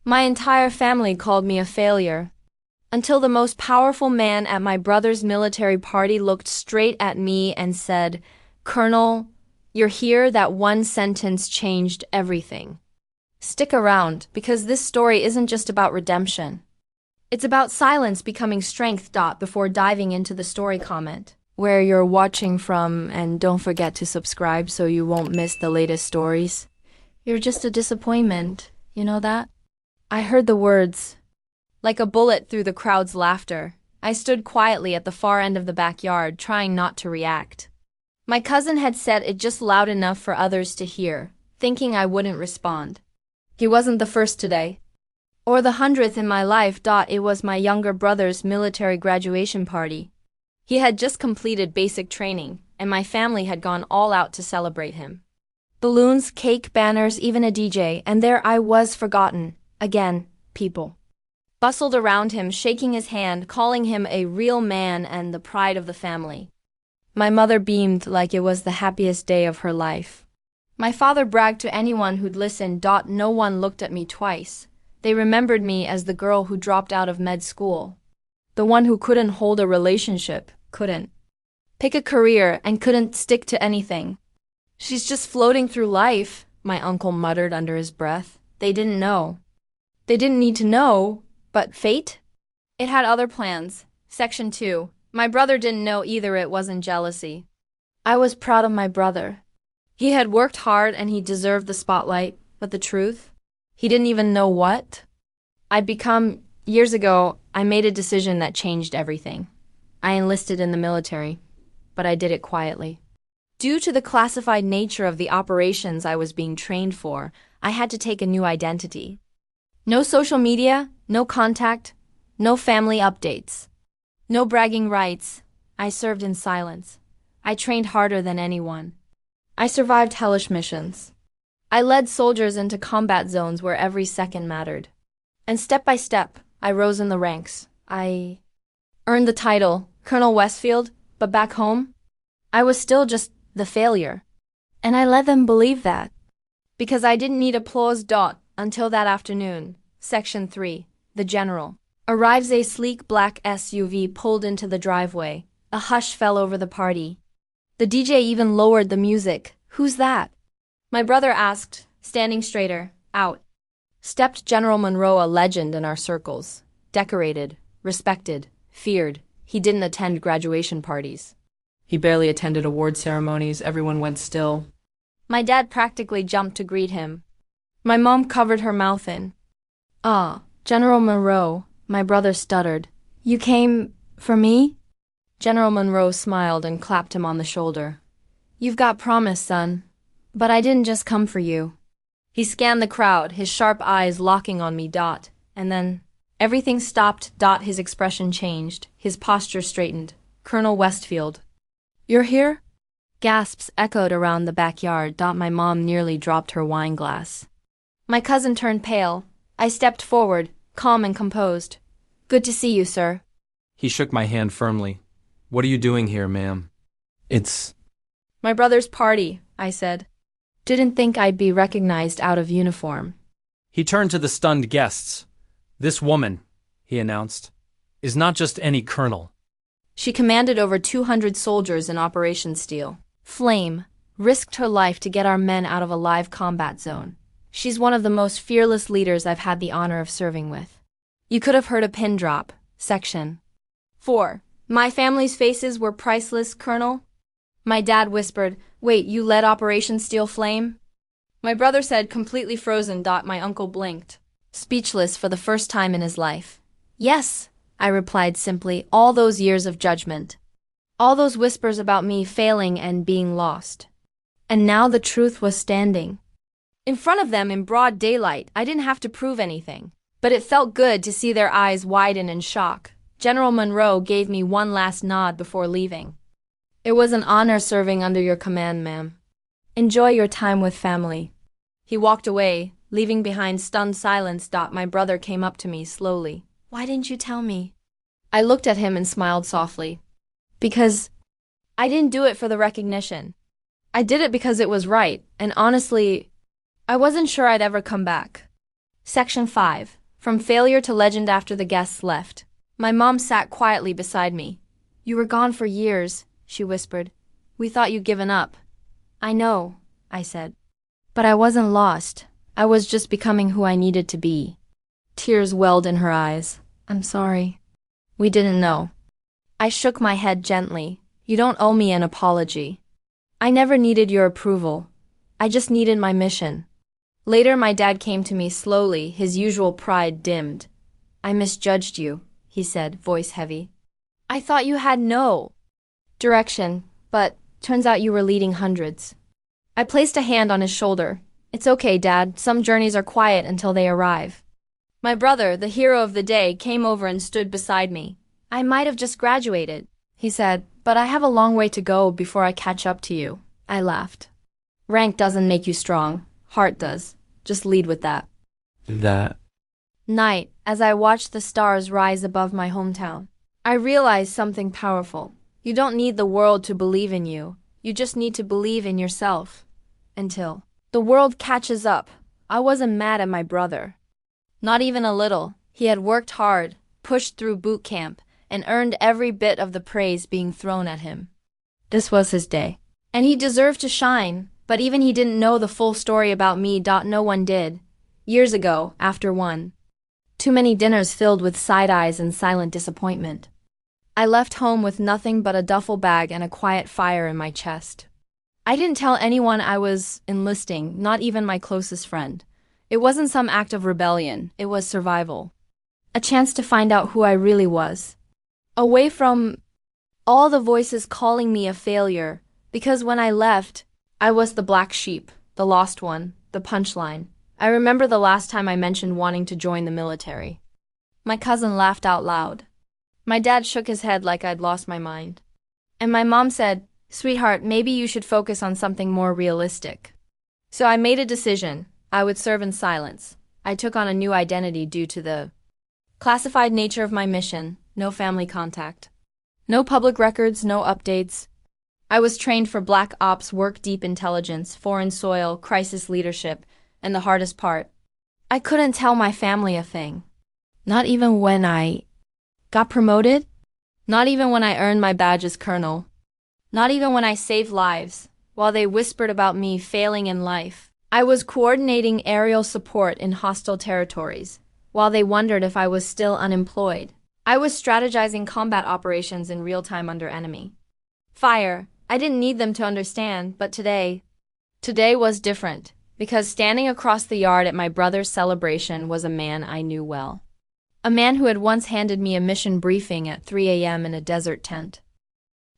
My entire family called me a failure. Until the most powerful man at my brother's military party looked straight at me and said, "Colonel, you're here." That one sentence changed everything. Stick around, because this story isn't just about redemption. It's about silence becoming strength. Before diving into the story, comment where you're watching from, and don't forget to subscribe so you won't miss the latest stories. You're just a disappointment, you know that? I heard the words. Like a bullet through the crowd's laughter, I stood quietly at the far end of the backyard, trying not to react. My cousin had said it just loud enough for others to hear, thinking I wouldn't respond. He wasn't the first today, or the 100th in my life. It was my younger brother's military graduation party. He had just completed basic training, and my family had gone all out to celebrate him. Balloons, cake, banners, even a DJ, and there I was, forgotten. Again, people bustled around him, shaking his hand, calling him a real man and the pride of the family. My mother beamed like it was the happiest day of her life. My father bragged to anyone who'd listen. No one looked at me twice. They remembered me as the girl who dropped out of med school. The one who couldn't hold a relationship, couldn't pick a career, and couldn't stick to anything. "She's just floating through life," my uncle muttered under his breath. They didn't know. They didn't need to know, but fate? It had other plans. Section 2. My brother didn't know either. It wasn't jealousy. I was proud of my brother. He had worked hard and he deserved the spotlight, but the truth? He didn't even know what I'd become. Years ago, I made a decision that changed everything. I enlisted in the military, but I did it quietly. Due to the classified nature of the operations I was being trained for, I had to take a new identity. No social media, no contact, no family updates, no bragging rights. I served in silence. I trained harder than anyone. I survived hellish missions. I led soldiers into combat zones where every second mattered. And step by step, I rose in the ranks. I earned the title, Colonel Westfield, but back home, I was still just the failure. And I let them believe that. Because I didn't need applause. Until that afternoon. Section 3. The General arrives. A sleek black SUV pulled into the driveway. A hush fell over the party. The DJ even lowered the music. "Who's that?" my brother asked, standing straighter. Out stepped General Monroe, a legend in our circles. Decorated, respected, feared. He didn't attend graduation parties. He barely attended award ceremonies. Everyone went still. My dad practically jumped to greet him. My mom covered her mouth in. "Ah, General Monroe," my brother stuttered. "You came for me?" General Monroe smiled and clapped him on the shoulder. "You've got promise, son. But I didn't just come for you." He scanned the crowd, his sharp eyes locking on me. And then everything stopped. His expression changed. His posture straightened. "Colonel Westfield." "You're here?" Gasps echoed around the backyard. My mom nearly dropped her wine glass. My cousin turned pale. I stepped forward, calm and composed. "Good to see you, sir." He shook my hand firmly. "What are you doing here, ma'am?" "It's my brother's party," I said. Didn't think I'd be recognized out of uniform. He turned to the stunned guests. "This woman," he announced, "is not just any colonel." She commanded over 200 soldiers in Operation Steel Flame, risked her life to get our men out of a live combat zone. She's one of the most fearless leaders I've had the honor of serving with. You could have heard a pin drop. Section 4. My family's faces were priceless, Colonel. My dad whispered, "Wait, you led Operation Steel Flame?" My brother said, completely frozen. My uncle blinked, speechless for the first time in his life. "Yes," I replied simply. All those years of judgment. All those whispers about me failing and being lost. And now the truth was standing in front of them in broad daylight. I didn't have to prove anything, but it felt good to see their eyes widen in shock. General Monroe gave me one last nod before leaving. "It was an honor serving under your command, ma'am. Enjoy your time with family." He walked away, leaving behind stunned silence. My brother came up to me slowly. "Why didn't you tell me?" I looked at him and smiled softly. "Because I didn't do it for the recognition. I did it because it was right, and honestly, I wasn't sure I'd ever come back." Section 5. From failure to legend after the guests left. My mom sat quietly beside me. You were gone for years, she whispered. We thought you'd given up. I know, I said. But I wasn't lost. I was just becoming who I needed to be. Tears welled in her eyes. I'm sorry. We didn't know. I shook my head gently. You don't owe me an apology. I never needed your approval. I just needed my mission. Later, my dad came to me slowly, his usual pride dimmed. I misjudged you, he said, voice heavy. I thought you had no direction, but turns out you were leading hundreds. I placed a hand on his shoulder. It's okay, Dad. Some journeys are quiet until they arrive. My brother, the hero of the day, came over and stood beside me. I might have just graduated, he said, but I have a long way to go before I catch up to you. I laughed. Rank doesn't make you strong. Heart does. Just lead with that. Night, as I watched the stars rise above my hometown, I realized something powerful. You don't need the world to believe in you. You just need to believe in yourself. Until the world catches up. I wasn't mad at my brother. Not even a little. He had worked hard, pushed through boot camp, and earned every bit of the praise being thrown at him. This was his day. And he deserved to shine, but even he didn't know the full story about me. No one did. Years ago, after one. Too many dinners filled with side eyes and silent disappointment. I left home with nothing but a duffel bag and a quiet fire in my chest. I didn't tell anyone I was enlisting, not even my closest friend. It wasn't some act of rebellion, it was survival. A chance to find out who I really was. Away from all the voices calling me a failure, because when I left, I was the black sheep, the lost one, the punchline. I remember the last time I mentioned wanting to join the military. My cousin laughed out loud. My dad shook his head like I'd lost my mind. And my mom said, "Sweetheart, maybe you should focus on something more realistic." So I made a decision. I would serve in silence. I took on a new identity due to the classified nature of my mission. No family contact. No public records, no updates. I was trained for black ops, work deep intelligence, foreign soil, crisis leadership, and the hardest part. I couldn't tell my family a thing. Not even when I got promoted. Not even when I earned my badge as colonel. Not even when I saved lives, while they whispered about me failing in life. I was coordinating aerial support in hostile territories, while they wondered if I was still unemployed. I was strategizing combat operations in real time under enemy fire. I didn't need them to understand, but today was different, because standing across the yard at my brother's celebration was a man I knew well. A man who had once handed me a mission briefing at 3 a.m. in a desert tent.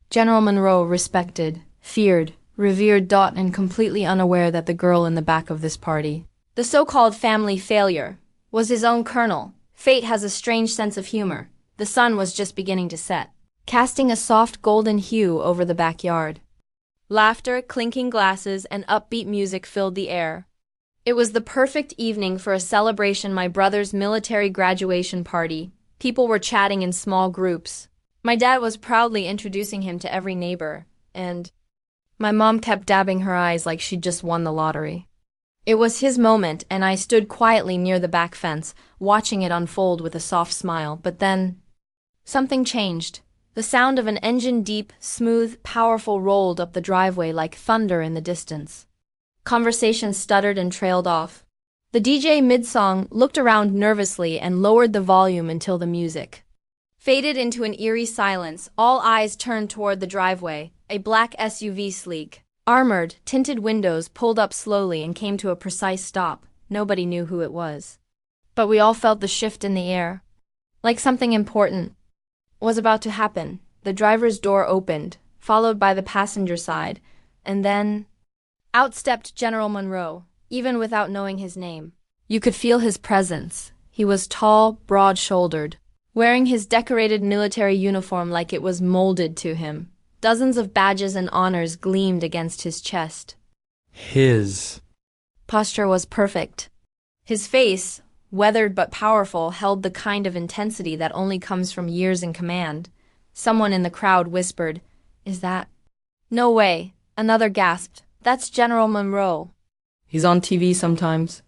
General Monroe, respected, feared, revered, and completely unaware that the girl in the back of this party, the so-called family failure, was his own colonel. Fate has a strange sense of humor. The sun was just beginning to set, casting a soft golden hue over the backyard. Laughter, clinking glasses, and upbeat music filled the air. It was the perfect evening for a celebration, my brother's military graduation party. People were chatting in small groups. My dad was proudly introducing him to every neighbor, and my mom kept dabbing her eyes like she'd just won the lottery. It was his moment, and I stood quietly near the back fence, watching it unfold with a soft smile. But then, something changed. The sound of an engine, deep, smooth, powerful, rolled up the driveway like thunder in the distance. Conversation stuttered and trailed off. The DJ mid-song looked around nervously and lowered the volume until the music faded into an eerie silence. All eyes turned toward the driveway. A black SUV, sleek, armored, tinted windows, pulled up slowly and came to a precise stop. Nobody knew who it was, but we all felt the shift in the air. Like something important was about to happen. The driver's door opened, followed by the passenger side, and then out stepped General Monroe, even without knowing his name. You could feel his presence. He was tall, broad-shouldered, wearing his decorated military uniform like it was molded to him. Dozens of badges and honors gleamed against his chest. His posture was perfect. His face, weathered but powerful, held the kind of intensity that only comes from years in command. Someone in the crowd whispered, "Is that?" "No way." Another gasped, "That's General Monroe." He's on TV sometimes.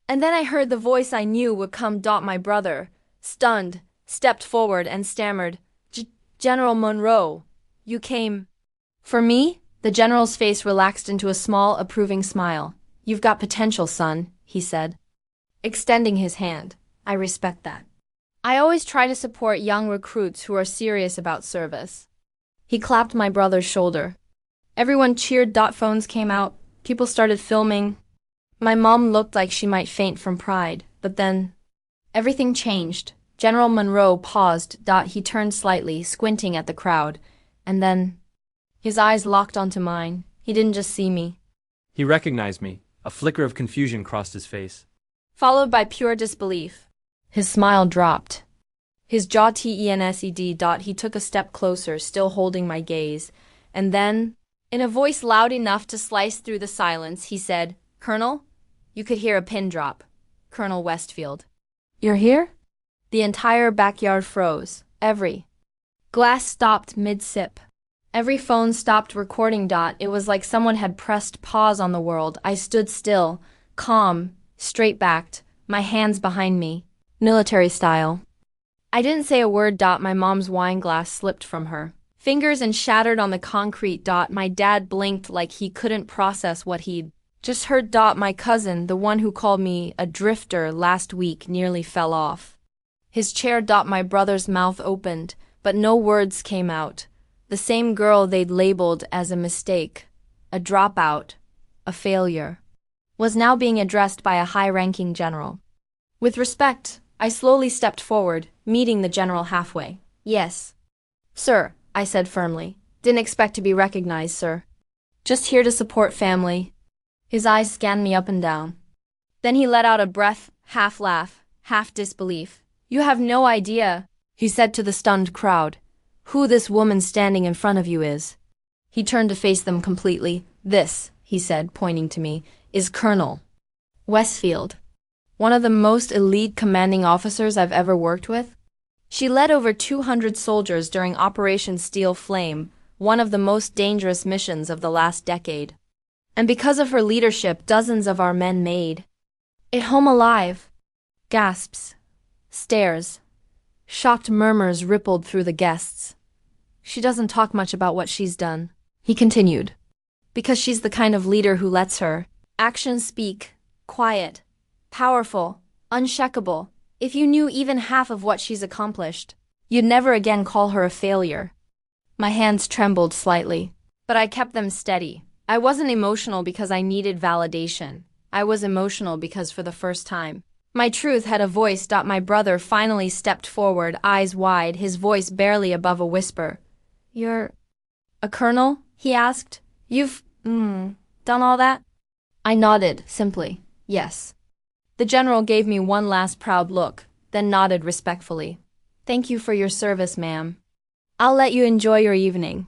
And then I heard the voice I knew would come. My brother, stunned, stepped forward and stammered, General Monroe, you came for me? The general's face relaxed into a small, approving smile. You've got potential, son, he said, extending his hand. I respect that. I always try to support young recruits who are serious about service. He clapped my brother's shoulder. Everyone cheered. Phones came out. People started filming. My mom looked like she might faint from pride, but then everything changed. General Monroe paused. He turned slightly, squinting at the crowd, and then his eyes locked onto mine. He didn't just see me. He recognized me. A flicker of confusion crossed his face, Followed by pure disbelief. His smile dropped. His jaw tensed. He took a step closer, still holding my gaze, and then, in a voice loud enough to slice through the silence, he said, Colonel? You could hear a pin drop. Colonel Westfield. You're here? The entire backyard froze. Every glass stopped mid-sip. Every phone stopped recording. It was like someone had pressed pause on the world. I stood still, calm, straight-backed, my hands behind me, military style. I didn't say a word. My mom's wine glass slipped from her fingers and shattered on the concrete. My dad blinked like he couldn't process what he'd just heard. My cousin, the one who called me a drifter last week, nearly fell off his chair. My brother's mouth opened, but no words came out. The same girl they'd labeled as a mistake, a dropout, a failure, was now being addressed by a high-ranking general. With respect, I slowly stepped forward, meeting the general halfway. Yes, sir, I said firmly. Didn't expect to be recognized, sir. Just here to support family. His eyes scanned me up and down. Then he let out a breath, half laugh, half disbelief. You have no idea, he said to the stunned crowd, who this woman standing in front of you is. He turned to face them completely. This, he said, pointing to me, is Colonel Westfield, one of the most elite commanding officers I've ever worked with. She led over 200 soldiers during Operation Steel Flame, one of the most dangerous missions of the last decade. And because of her leadership, dozens of our men made it home alive. Gasps, stares, shocked murmurs rippled through the guests. She doesn't talk much about what she's done, he continued, because she's the kind of leader who lets her actions speak, quiet, powerful, unshakable. If you knew even half of what she's accomplished, you'd never again call her a failure. My hands trembled slightly, but I kept them steady. I wasn't emotional because I needed validation. I was emotional because for the first time, my truth had a voice. My brother finally stepped forward, eyes wide, his voice barely above a whisper. You're a colonel? He asked. You've, done all that? I nodded, simply. Yes. The general gave me one last proud look, then nodded respectfully. Thank you for your service, ma'am. I'll let you enjoy your evening.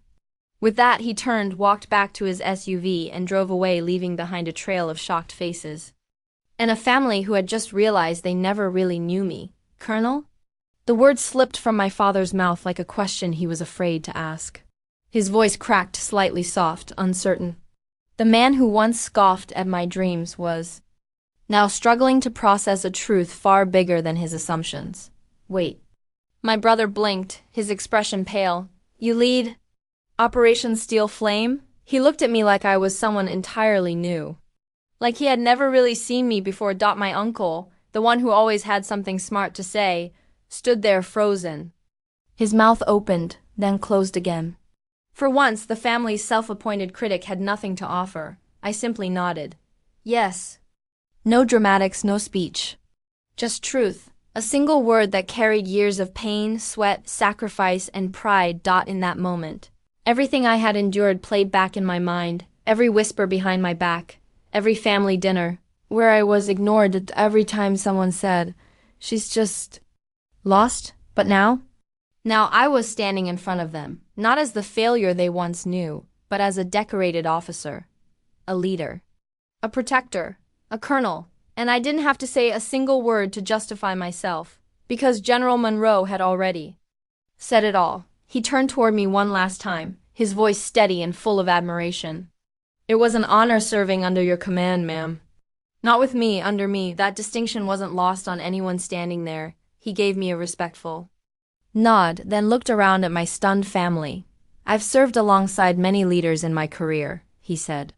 With that, he turned, walked back to his SUV, and drove away, leaving behind a trail of shocked faces. And a family who had just realized they never really knew me. Colonel? The word slipped from my father's mouth like a question he was afraid to ask. His voice cracked, slightly soft, uncertain. The man who once scoffed at my dreams was now struggling to process a truth far bigger than his assumptions. Wait. My brother blinked, his expression pale. You lead Operation Steel Flame? He looked at me like I was someone entirely new. Like he had never really seen me before. My uncle, the one who always had something smart to say, stood there frozen. His mouth opened, then closed again. For once, the family's self-appointed critic had nothing to offer. I simply nodded. Yes. No dramatics, no speech. Just truth. A single word that carried years of pain, sweat, sacrifice, and pride. In that moment, everything I had endured played back in my mind, every whisper behind my back, every family dinner, where I was ignored every time someone said, she's just lost. But now I was standing in front of them, not as the failure they once knew, but as a decorated officer, a leader, a protector, a colonel, and I didn't have to say a single word to justify myself, because General Monroe had already said it all. He turned toward me one last time, his voice steady and full of admiration. It was an honor serving under your command, ma'am. Not with me, under me. That distinction wasn't lost on anyone standing there. He gave me a respectful nod, then looked around at my stunned family. I've served alongside many leaders in my career, he said.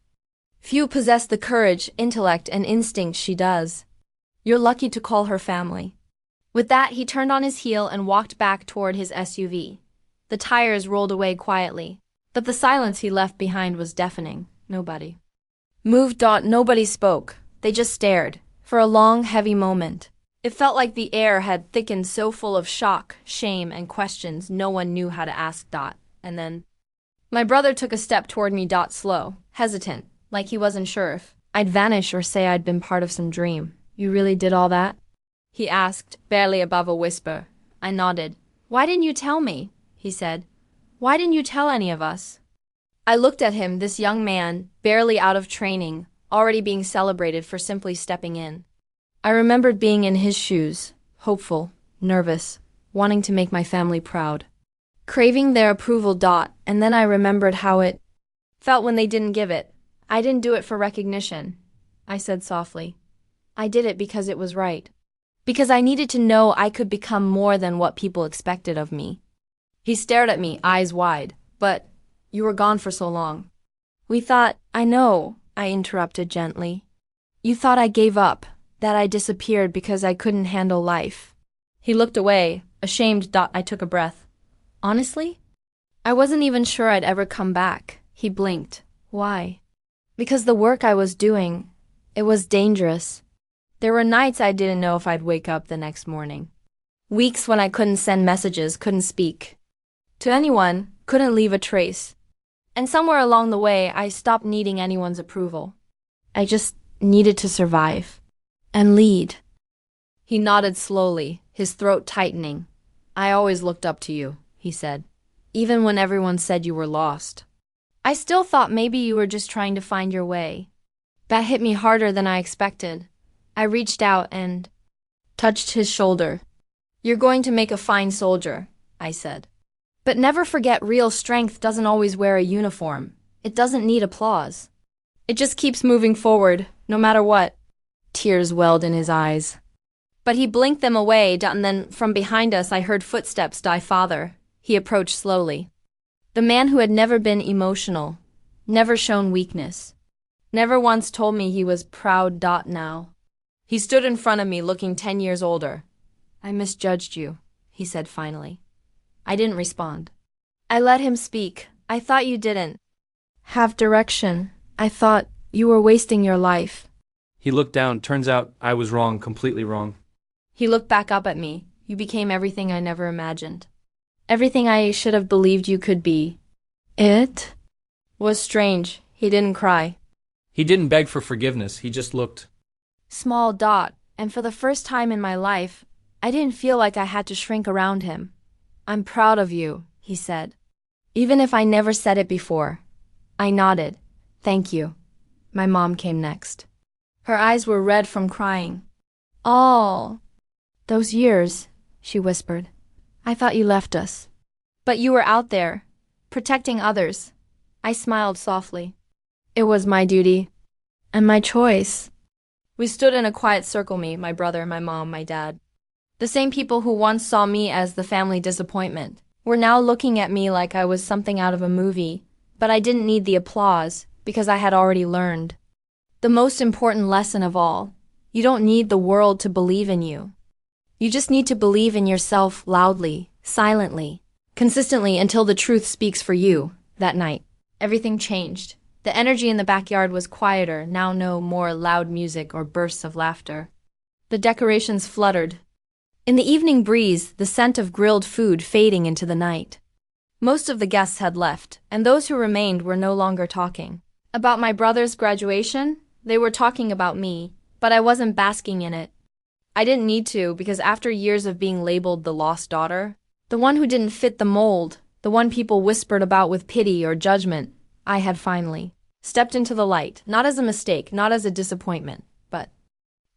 Few possess the courage, intellect, and instinct she does. You're lucky to call her family. With that, he turned on his heel and walked back toward his SUV. The tires rolled away quietly, but the silence he left behind was deafening. Nobody moved. Nobody spoke. They just stared, for a long, heavy moment. It felt like the air had thickened so full of shock, shame, and questions no one knew how to ask. And then my brother took a step toward me. Slow, hesitant, like he wasn't sure if I'd vanish or say I'd been part of some dream. You really did all that? He asked, barely above a whisper. I nodded. Why didn't you tell me? He said. Why didn't you tell any of us? I looked at him, this young man, barely out of training, already being celebrated for simply stepping in. I remembered being in his shoes, hopeful, nervous, wanting to make my family proud, craving their approval. And then I remembered how it felt when they didn't give it. I didn't do it for recognition, I said softly. I did it because it was right. Because I needed to know I could become more than what people expected of me. He stared at me, eyes wide. But you were gone for so long. We thought, I know, I interrupted gently. You thought I gave up, that I disappeared because I couldn't handle life. He looked away, ashamed. I took a breath. Honestly? I wasn't even sure I'd ever come back. He blinked. Why? Because the work I was doing, it was dangerous. There were nights I didn't know if I'd wake up the next morning. Weeks when I couldn't send messages, couldn't speak to anyone, couldn't leave a trace. And somewhere along the way, I stopped needing anyone's approval. I just needed to survive and lead. He nodded slowly, his throat tightening. I always looked up to you, he said, even when everyone said you were lost. I still thought maybe you were just trying to find your way. That hit me harder than I expected. I reached out and touched his shoulder. You're going to make a fine soldier, I said. But never forget, real strength doesn't always wear a uniform. It doesn't need applause. It just keeps moving forward, no matter what. Tears welled in his eyes. But he blinked them away, and then from behind us I heard footsteps. Father. He approached slowly. The man who had never been emotional, never shown weakness, never once told me he was proud. Now. He stood in front of me, looking 10 years older. I misjudged you, he said finally. I didn't respond. I let him speak. I thought you didn't have direction. I thought you were wasting your life. He looked down. Turns out I was wrong, completely wrong. He looked back up at me. You became everything I never imagined. Everything I should have believed you could be. It was strange. He didn't cry. He didn't beg for forgiveness. He just looked. Small. And for the first time in my life, I didn't feel like I had to shrink around him. I'm proud of you, he said. Even if I never said it before. I nodded. Thank you. My mom came next. Her eyes were red from crying. All those years, she whispered. I thought you left us. But you were out there, protecting others. I smiled softly. It was my duty. And my choice. We stood in a quiet circle, me, my brother, my mom, my dad. The same people who once saw me as the family disappointment were now looking at me like I was something out of a movie, but I didn't need the applause because I had already learned. The most important lesson of all, you don't need the world to believe in you. You just need to believe in yourself loudly, silently, consistently until the truth speaks for you. That night, everything changed. The energy in the backyard was quieter, now no more loud music or bursts of laughter. The decorations fluttered. In the evening breeze, the scent of grilled food fading into the night. Most of the guests had left, and those who remained were no longer talking about my brother's graduation. They were talking about me, but I wasn't basking in it. I didn't need to, because after years of being labeled the lost daughter, the one who didn't fit the mold, the one people whispered about with pity or judgment, I had finally stepped into the light, not as a mistake, not as a disappointment, but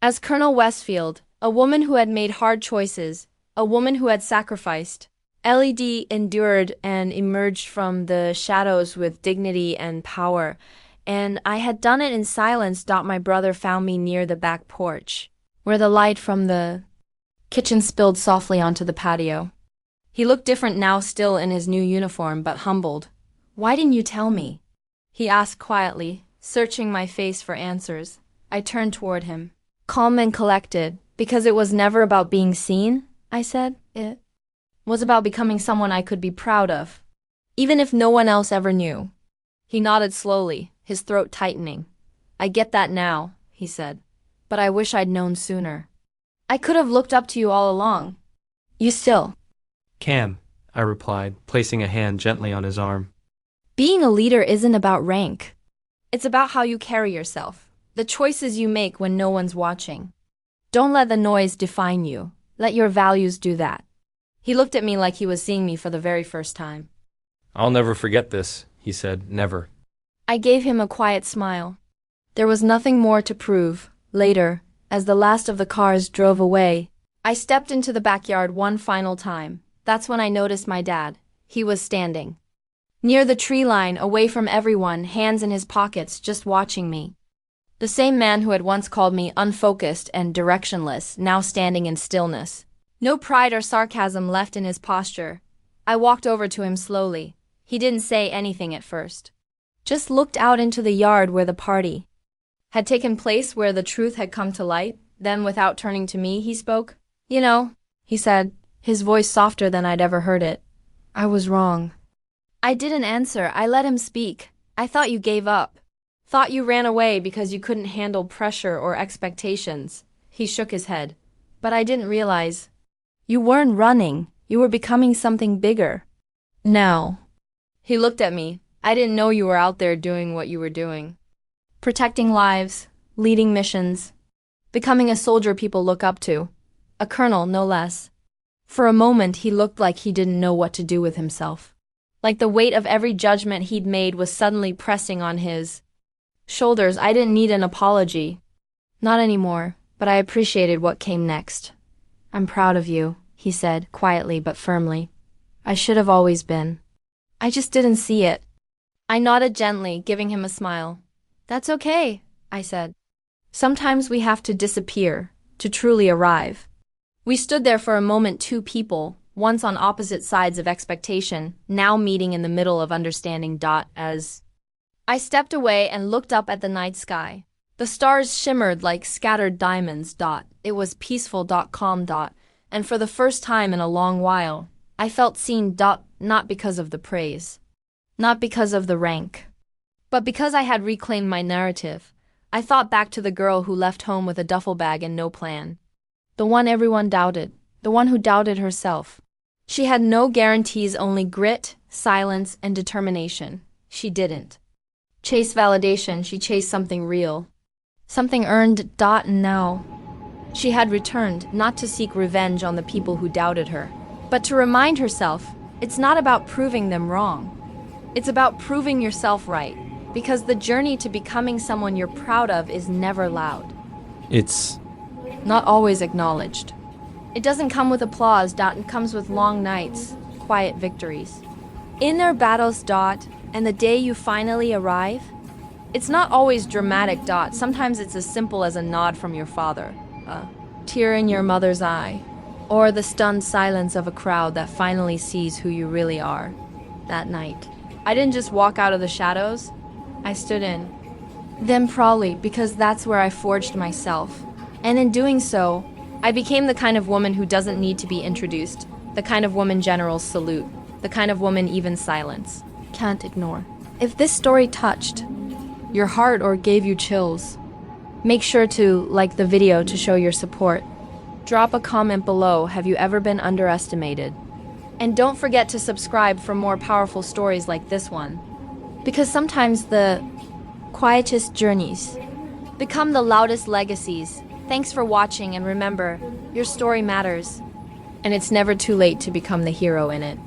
as Colonel Westfield, a woman who had made hard choices, a woman who had sacrificed. LED endured and emerged from the shadows with dignity and power. and I had done it in silence. My brother found me near the back porch, where the light from the kitchen spilled softly onto the patio. He looked different now, still in his new uniform, but humbled. "Why didn't you tell me?" he asked quietly, searching my face for answers. I turned toward him, calm and collected. "Because it was never about being seen," I said. "It was about becoming someone I could be proud of, even if no one else ever knew." He nodded slowly, his throat tightening. "I get that now," he said. "But I wish I'd known sooner. I could have looked up to you all along. You still." Cam, I replied, placing a hand gently on his arm. "Being a leader isn't about rank. It's about how you carry yourself, the choices you make when no one's watching. Don't let the noise define you. Let your values do that." He looked at me like he was seeing me for the very first time. "I'll never forget this," he said, "never." I gave him a quiet smile. There was nothing more to prove. Later, as the last of the cars drove away, I stepped into the backyard one final time. That's when I noticed my dad. He was standing near the tree line, away from everyone, hands in his pockets, just watching me. The same man who had once called me unfocused and directionless, now standing in stillness. No pride or sarcasm left in his posture. I walked over to him slowly. He didn't say anything at first. Just looked out into the yard where the party had taken place, where the truth had come to light. Then, without turning to me, he spoke. "You know," he said, his voice softer than I'd ever heard it, "I was wrong." I didn't answer. I let him speak. "I thought you gave up. Thought you ran away because you couldn't handle pressure or expectations." He shook his head. "But I didn't realize. You weren't running. You were becoming something bigger. Now." He looked at me. "I didn't know you were out there doing what you were doing. Protecting lives, leading missions, becoming a soldier people look up to. A colonel, no less." For a moment, he looked like he didn't know what to do with himself. Like the weight of every judgment he'd made was suddenly pressing on his shoulders. I didn't need an apology. Not anymore, but I appreciated what came next. "I'm proud of you," he said, quietly but firmly. "I should have always been. I just didn't see it." I nodded gently, giving him a smile. "That's okay," I said. "Sometimes we have to disappear to truly arrive." We stood there for a moment, two people, once on opposite sides of expectation, now meeting in the middle of understanding. As I stepped away and looked up at the night sky, the stars shimmered like scattered diamonds. It was peaceful. Calm. And for the first time in a long while, I felt seen. Not because of the praise, not because of the rank, but because I had reclaimed my narrative. I thought back to the girl who left home with a duffel bag and no plan. The one everyone doubted, the one who doubted herself. She had no guarantees, only grit, silence, and determination. She didn't chase validation, she chased something real, something earned. And now, she had returned, not to seek revenge on the people who doubted her, but to remind herself, it's not about proving them wrong. It's about proving yourself right, because the journey to becoming someone you're proud of is never loud. It's Not always acknowledged. It doesn't come with applause. It comes with long nights, quiet victories, inner battles. And the day you finally arrive, it's not always dramatic. Sometimes it's as simple as a nod from your father, a tear in your mother's eye, or the stunned silence of a crowd that finally sees who you really are. That night, I didn't just walk out of the shadows, I stood in them proudly, because that's where I forged myself. And in doing so, I became the kind of woman who doesn't need to be introduced, the kind of woman generals salute, the kind of woman even silence can't ignore. If this story touched your heart or gave you chills, make sure to like the video to show your support. Drop a comment below. Have you ever been underestimated? And don't forget to subscribe for more powerful stories like this one. Because sometimes the quietest journeys become the loudest legacies. Thanks for watching, and remember, your story matters. And it's never too late to become the hero in it.